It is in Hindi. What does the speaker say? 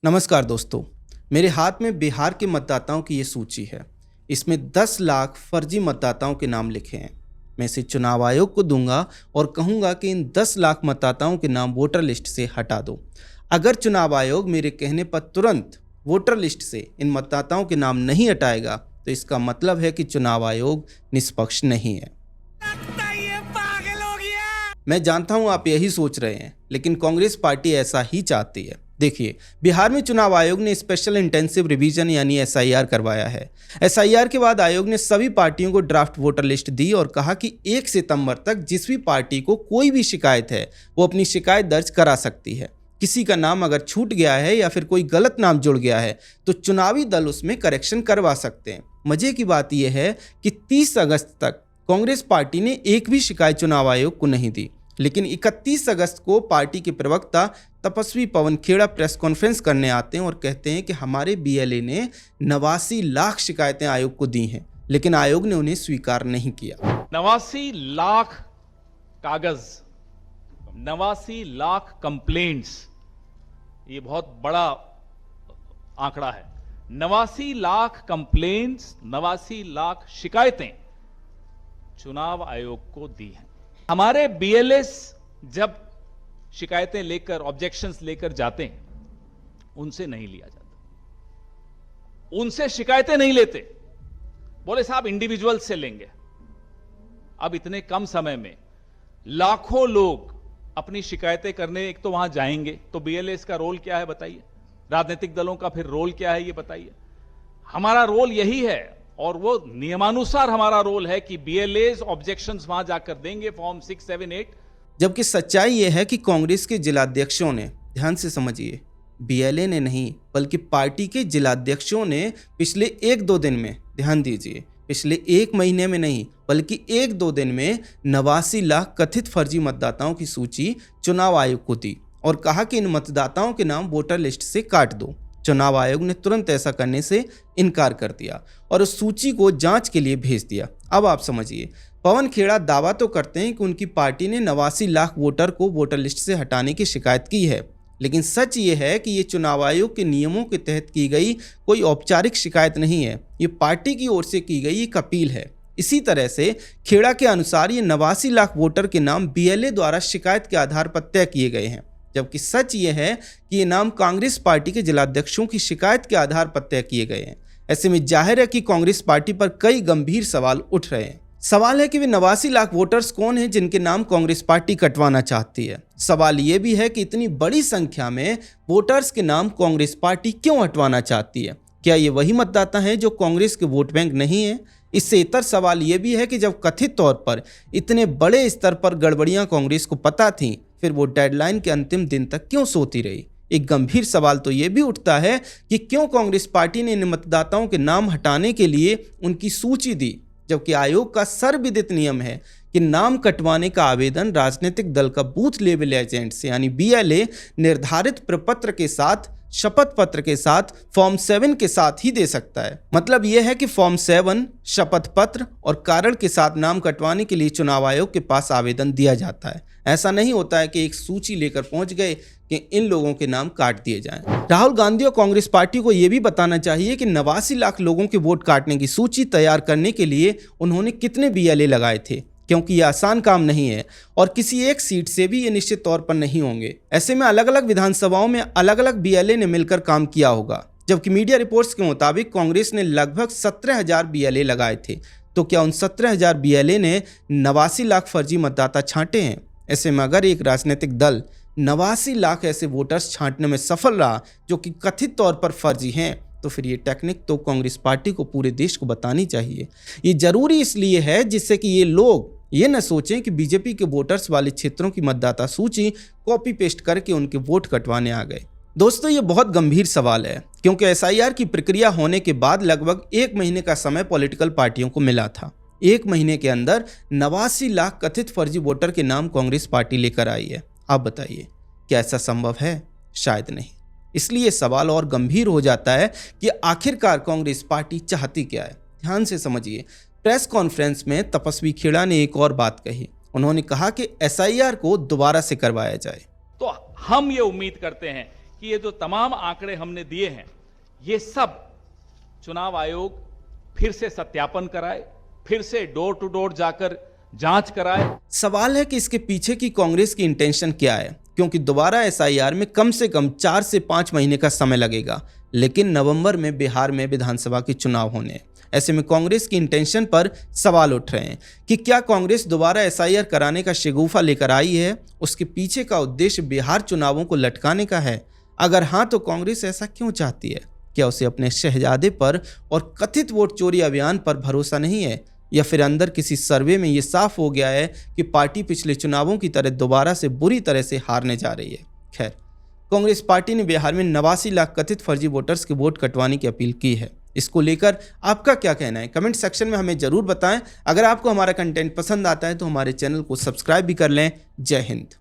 नमस्कार दोस्तों। मेरे हाथ में बिहार के मतदाताओं की ये सूची है। इसमें 10 लाख फर्जी मतदाताओं के नाम लिखे हैं। मैं इसे चुनाव आयोग को दूंगा और कहूंगा कि इन 10 लाख मतदाताओं के नाम वोटर लिस्ट से हटा दो। अगर चुनाव आयोग मेरे कहने पर तुरंत वोटर लिस्ट से इन मतदाताओं के नाम नहीं हटाएगा तो इसका मतलब है कि चुनाव आयोग निष्पक्ष नहीं है। मैं जानता हूं आप यही सोच रहे हैं, लेकिन कांग्रेस पार्टी ऐसा ही चाहती है। देखिए, बिहार में चुनाव आयोग ने स्पेशल इंटेंसिव रिवीजन यानी एसआईआर करवाया है। एसआईआर के बाद आयोग ने सभी पार्टियों को ड्राफ्ट वोटर लिस्ट दी और कहा कि 1 सितंबर तक जिस भी पार्टी को कोई भी शिकायत है वो अपनी शिकायत दर्ज करा सकती है। किसी का नाम अगर छूट गया है या फिर कोई गलत नाम जुड़ गया है तो चुनावी दल उसमें करेक्शन करवा सकते हैं। मजे की बात यह है कि 30 अगस्त तक कांग्रेस पार्टी ने एक भी शिकायत चुनाव आयोग को नहीं दी, लेकिन 31 अगस्त को पार्टी के प्रवक्ता तपस्वी पवन खेड़ा प्रेस कॉन्फ्रेंस करने आते हैं और कहते हैं कि हमारे बीएलए ने 89 लाख शिकायतें आयोग को दी हैं, लेकिन आयोग ने उन्हें स्वीकार नहीं किया। 89 लाख कागज, 89 लाख कंप्लेंट्स, ये बहुत बड़ा आंकड़ा है। 89 लाख कंप्लेंट्स, 89 लाख शिकायतें चुनाव आयोग को दी हैं। हमारे बीएलएस जब शिकायतें लेकर, ऑब्जेक्शंस लेकर जाते हैं, उनसे नहीं लिया जाता, उनसे शिकायतें नहीं लेते। बोले साहब इंडिविजुअल से लेंगे। अब इतने कम समय में लाखों लोग अपनी शिकायतें करने एक तो वहां जाएंगे, तो बीएलएस का रोल क्या है बताइए? राजनीतिक दलों का फिर रोल क्या है ये बताइए? हमारा रोल यही है और वो नियमानुसार हमारा रोल है कि बीएलएस ऑब्जेक्शंस वहां जाकर देंगे, फॉर्म 6, 7, 8। जबकि सच्चाई यह है कि कांग्रेस के जिलाध्यक्षों ने, ध्यान से समझिए, बीएलए ने नहीं बल्कि पार्टी के जिलाध्यक्षों ने पिछले 1-2 दिन में, ध्यान दीजिए, पिछले 1 महीने में नहीं बल्कि 1-2 दिन में 89 लाख कथित फर्जी मतदाताओं की सूची चुनाव आयोग को दी और कहा कि इन मतदाताओं के नाम वोटर लिस्ट से काट दो। चुनाव आयोग ने तुरंत ऐसा करने से इनकार कर दिया और उस सूची को जांच के लिए भेज दिया। अब आप समझिए, पवन खेड़ा दावा तो करते हैं कि उनकी पार्टी ने 89 लाख वोटर को वोटर लिस्ट से हटाने की शिकायत की है, लेकिन सच ये है कि ये चुनाव आयोग के नियमों के तहत की गई कोई औपचारिक शिकायत नहीं है, ये पार्टी की ओर से की गई एक अपील है। इसी तरह से खेड़ा के अनुसार ये 89 लाख वोटर के नाम बीएलए द्वारा शिकायत के आधार पर तय किए गए हैं, जबकि सच ये है कि ये नाम कांग्रेस पार्टी के जिलाध्यक्षों की शिकायत के आधार पर तय किए गए हैं। ऐसे में जाहिर है कि कांग्रेस पार्टी पर कई गंभीर सवाल उठ रहे हैं। सवाल है कि वे 89 लाख वोटर्स कौन हैं जिनके नाम कांग्रेस पार्टी कटवाना चाहती है। सवाल ये भी है कि इतनी बड़ी संख्या में वोटर्स के नाम कांग्रेस पार्टी क्यों हटवाना चाहती है? क्या ये वही मतदाता हैं जो कांग्रेस के वोट बैंक नहीं है? इससे इतर सवाल ये भी है कि जब कथित तौर पर इतने बड़े स्तर पर गड़बड़ियां कांग्रेस को पता थी, फिर वो डेडलाइन के अंतिम दिन तक क्यों सोती रही? एक गंभीर सवाल तो ये भी उठता है कि क्यों कांग्रेस पार्टी ने इन मतदाताओं के नाम हटाने के लिए उनकी सूची दी, जबकि आयोग का सर्वविदित नियम है कि नाम कटवाने का आवेदन राजनीतिक दल का बूथ लेवल एजेंट से यानी बीएलए निर्धारित प्रपत्र के साथ, शपथ पत्र के साथ, फॉर्म 7 के साथ ही दे सकता है। मतलब यह है कि फॉर्म 7, शपथ पत्र और कारण के साथ नाम कटवाने के लिए चुनाव आयोग के पास आवेदन दिया जाता है। ऐसा नहीं होता है कि एक सूची लेकर पहुंच गए कि इन लोगों के नाम काट दिए जाएं। राहुल गांधी और कांग्रेस पार्टी को यह भी बताना चाहिए कि 89 लाख लोगों के वोट काटने की सूची तैयार करने के लिए उन्होंने कितने बीएलए लगाए थे, क्योंकि यह आसान काम नहीं है और किसी एक सीट से भी ये निश्चित तौर पर नहीं होंगे। ऐसे में अलग अलग विधानसभाओं में अलग अलग बीएलए ने मिलकर काम किया होगा। जबकि मीडिया रिपोर्ट्स के मुताबिक कांग्रेस ने लगभग 17,000 बीएलए लगाए थे, तो क्या उन 17,000 बीएलए ने 89 लाख फर्जी मतदाता छांटे हैं? ऐसे में अगर एक राजनीतिक दल 89 लाख ऐसे वोटर्स छांटने में सफल रहा जो कि कथित तौर पर फर्जी हैं, तो फिर ये टेक्निक तो कांग्रेस पार्टी को पूरे देश को बतानी चाहिए। ये जरूरी इसलिए है जिससे कि ये लोग ये न सोचें कि बीजेपी के वोटर्स वाले क्षेत्रों की मतदाता सूची कॉपी पेस्ट करके उनके वोट कटवाने आ गए। दोस्तों, ये बहुत गंभीर सवाल है, क्योंकि एसआईआर की प्रक्रिया होने के बाद लगभग 1 महीने का समय पॉलिटिकल पार्टियों को मिला था। 1 महीने के अंदर 89 लाख कथित फर्जी वोटर के नाम कांग्रेस पार्टी लेकर आई है। आप बताइए, क्या ऐसा संभव है? शायद नहीं। इसलिए सवाल और गंभीर हो जाता है कि आखिरकार कांग्रेस पार्टी चाहती क्या है। ध्यान से समझिए, प्रेस कॉन्फ्रेंस में तपस्वी खेड़ा ने एक और बात कही। उन्होंने कहा कि एसआईआर को दोबारा से करवाया जाए। तो हम ये उम्मीद करते हैं कि ये जो तमाम आंकड़े हमने दिए हैं, ये सब चुनाव आयोग फिर से सत्यापन कराए, फिर से डोर टू डोर जाकर जांच कराए। सवाल है कि इसके पीछे की कांग्रेस की इंटेंशन क्या है, क्योंकि दोबारा एसआईआर में कम से कम 4 से 5 महीने का समय लगेगा, लेकिन नवंबर में बिहार में विधानसभा के चुनाव होने हैं। ऐसे में कांग्रेस की इंटेंशन पर सवाल उठ रहे हैं कि क्या कांग्रेस दोबारा एसआईआर कराने का शगुफा लेकर आई है, उसके पीछे का उद्देश्य बिहार चुनावों को लटकाने का है। अगर हाँ, तो कांग्रेस ऐसा क्यों चाहती है? क्या उसे अपने शहजादे पर और कथित वोट चोरी अभियान पर भरोसा नहीं है, या फिर अंदर किसी सर्वे में ये साफ हो गया है कि पार्टी पिछले चुनावों की तरह दोबारा से बुरी तरह से हारने जा रही है? खैर, कांग्रेस पार्टी ने बिहार में 89 लाख कथित फर्जी वोटर्स के वोट कटवाने की अपील की है। इसको लेकर आपका क्या कहना है? कमेंट सेक्शन में हमें जरूर बताएं। अगर आपको हमारा कंटेंट पसंद आता है तो हमारे चैनल को सब्सक्राइब भी कर लें। जय हिंद।